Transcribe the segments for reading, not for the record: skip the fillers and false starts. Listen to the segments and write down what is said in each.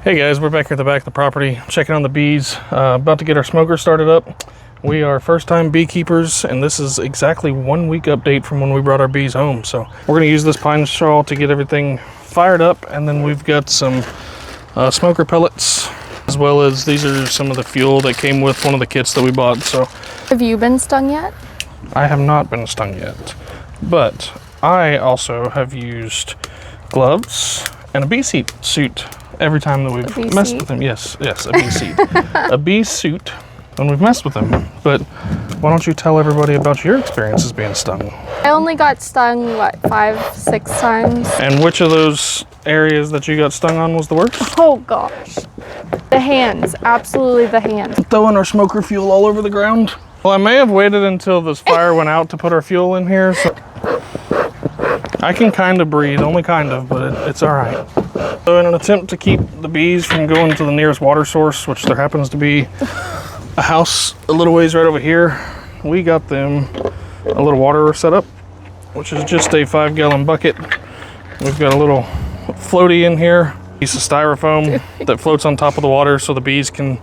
Hey guys, we're back here at the back of the property, checking on the bees, about to get our smoker started up. We are first-time beekeepers, and this is exactly 1 week update from when we brought our bees home. So we're going to use this pine straw to get everything fired up, and then we've got some smoker pellets, as well as these are some of the fuel that came with one of the kits that we bought. So, have you been stung yet? I have not been stung yet, but I also have used gloves and a bee suit every time that we've messed with them. Yes, a bee seat. A bee suit when we've messed with them. But why don't you tell everybody about your experiences being stung? I only got stung, what, 5-6 times? And which of those areas that you got stung on was the worst? Oh gosh. The hands, absolutely the hands. Throwing our smoker fuel all over the ground. Well, I may have waited until this fire went out to put our fuel in here, so I can kind of breathe, only kind of, but it's all right. So in an attempt to keep the bees from going to the nearest water source, which there happens to be a house a little ways right over here, we got them a little water set up, which is just a 5-gallon bucket. We've got a little floaty in here, piece of styrofoam that floats on top of the water so the bees can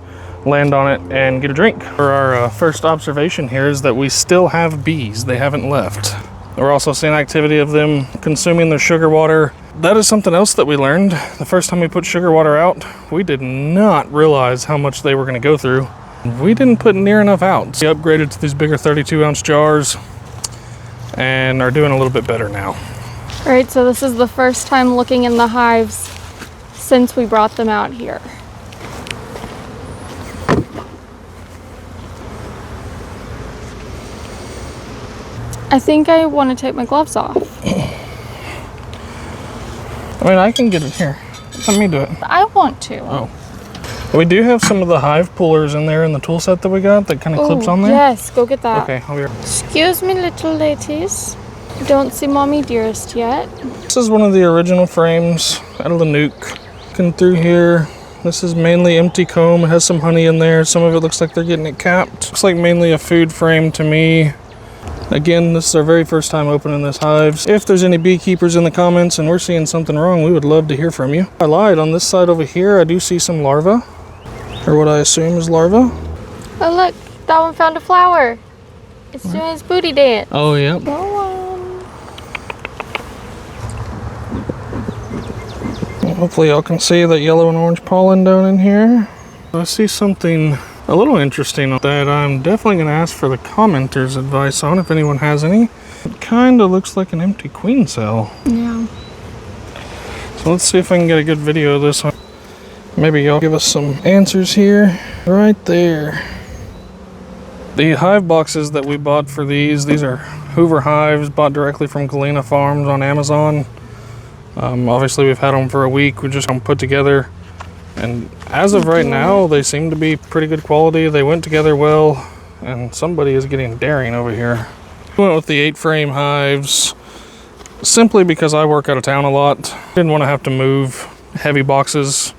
land on it and get a drink. For our first observation here is that we still have bees. They haven't left. We're also seeing activity of them consuming their sugar water. That is something else that we learned. The first time we put sugar water out, we did not realize how much they were going to go through. We didn't put near enough out. We upgraded to these bigger 32-ounce jars and are doing a little bit better now. All right, so this is the first time looking in the hives since we brought them out here. I think I want to take my gloves off. I mean, I can get it here. Let me do it. I want to. Oh. We do have some of the Hive pullers in there in the tool set that we got that kind of clips on there. Yes, go get that. Okay, I'll be right. Excuse me, little ladies. Don't see Mommy Dearest yet. This is one of the original frames out of the nuke. Looking through here. This is mainly empty comb. It has some honey in there. Some of it looks like they're getting it capped. Looks like mainly a food frame to me. Again, this is our very first time opening this hive. If there's any beekeepers in the comments and we're seeing something wrong, we would love to hear from you. I lied. On this side over here, I do see some larvae, or what I assume is larvae. Oh look, that one found a flower. It's doing its booty dance. Oh, yeah. Go on. Hopefully y'all can see that yellow and orange pollen down in here. I see something a little interesting that I'm definitely going to ask for the commenters' advice on, if anyone has any. It kind of looks like an empty queen cell. Yeah. So let's see if I can get a good video of this one. Maybe y'all give us some answers here. Right there. The hive boxes that we bought for these are Hoover hives, bought directly from Galena Farms on Amazon. Obviously we've had them for a week. We're just going to put together. And as of right now, they seem to be pretty good quality. They went together well, and somebody is getting daring over here. We went with the 8-frame hives simply because I work out of town a lot. Didn't want to have to move heavy boxes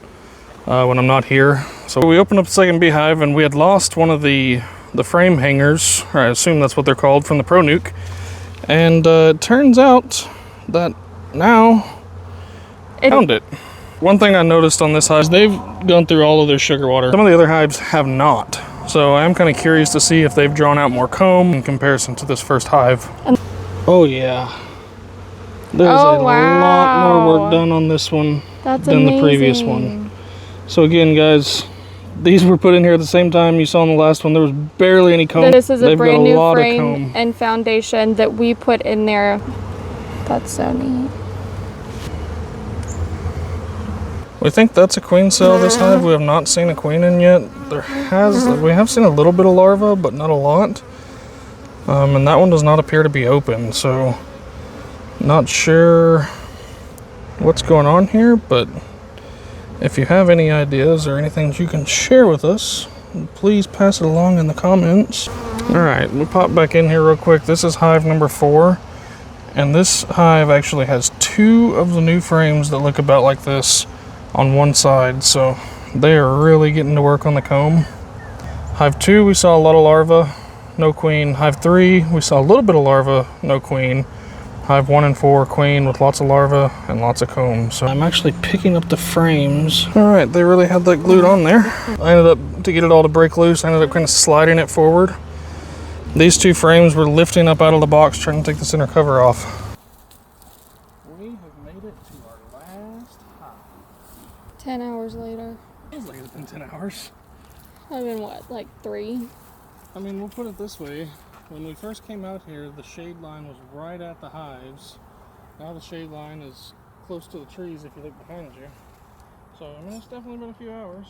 when I'm not here. So we opened up the second beehive, and we had lost one of the frame hangers, or I assume that's what they're called, from the Pro Nuke. And it turns out that now found it. One thing I noticed on this hive is they've gone through all of their sugar water. Some of the other hives have not. So I'm kind of curious to see if they've drawn out more comb in comparison to this first hive. Oh yeah. There's a lot more work done on this one than the previous one. So again, guys, these were put in here at the same time you saw in the last one. There was barely any comb. This is a brand new frame and foundation that we put in there. That's so neat. We think that's a queen cell, this hive. We have not seen a queen in yet. We have seen a little bit of larva, but not a lot. And that one does not appear to be open, so not sure what's going on here, but if you have any ideas or anything you can share with us, please pass it along in the comments. Alright, we pop back in here real quick. This is hive number 4, and this hive actually has 2 of the new frames that look about like this on one side, so they are really getting to work on the comb. Hive 2, we saw a lot of larvae, no queen. Hive 3, we saw a little bit of larvae, no queen. Hive 1 and 4 queen with lots of larvae and lots of comb. So I'm actually picking up the frames. All right, they really had that glued on there. I ended up, to get it all to break loose, I ended up kind of sliding it forward. These two frames were lifting up out of the box trying to take the center cover off. We have made it to our last hive. 10 hours later. Feels like it's been 10 hours. I've been what, like 3? I mean, we'll put it this way. When we first came out here, the shade line was right at the hives. Now the shade line is close to the trees if you look behind you. So, I mean, it's definitely been a few hours.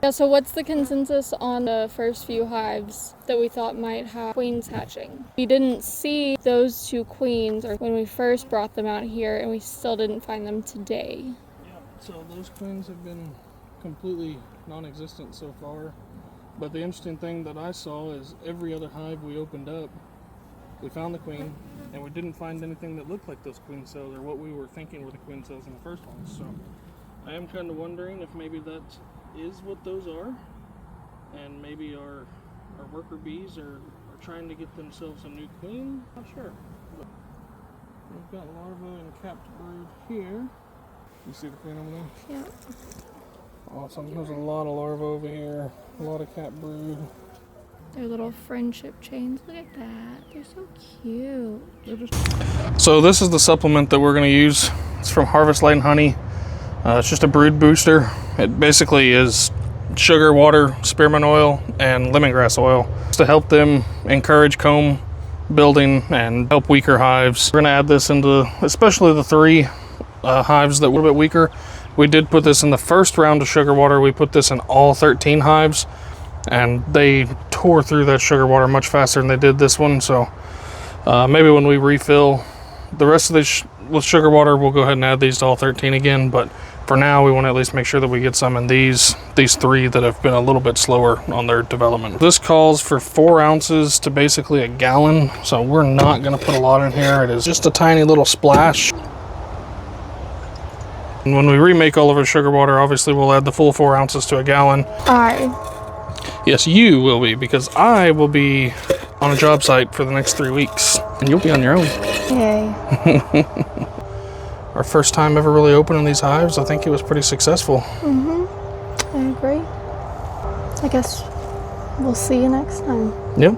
Yeah, so what's the consensus on the first few hives that we thought might have queens hatching? We didn't see those 2 queens or when we first brought them out here, and we still didn't find them today. Yeah, so those queens have been completely non-existent so far. But the interesting thing that I saw is every other hive we opened up, we found the queen, and we didn't find anything that looked like those queen cells or what we were thinking were the queen cells in the first one. So I am kind of wondering if maybe that is what those are, and maybe our worker bees are trying to get themselves a new queen. Not sure. But we've got larvae and capped brood here. You see the queen over there? Yeah. Awesome. There's a lot of larvae over here. A lot of capped brood. Their little friendship chains. Look at that. They're so cute. So this is the supplement that we're going to use. It's from Harvest Light and Honey. It's just a brood booster. It basically is sugar, water, spearmint oil, and lemongrass oil to help them encourage comb building and help weaker hives. We're going to add this into especially the 3 hives that were a bit weaker. We did put this in the first round of sugar water. We put this in all 13 hives, and they tore through that sugar water much faster than they did this one. So maybe when we refill the rest of this with sugar water, we'll go ahead and add these to all 13 again. But for now, we want to at least make sure that we get some in these 3 that have been a little bit slower on their development. This calls for 4 ounces to basically a gallon, so we're not going to put a lot in here. It is just a tiny little splash. And when we remake all of our sugar water, obviously we'll add the full 4 ounces to a gallon. Yes, you will be, because I will be on a job site for the next 3 weeks, and you'll be on your own. Yay. Our first time ever really opening these hives, I think it was pretty successful. I agree. I guess we'll see you next time. Yep.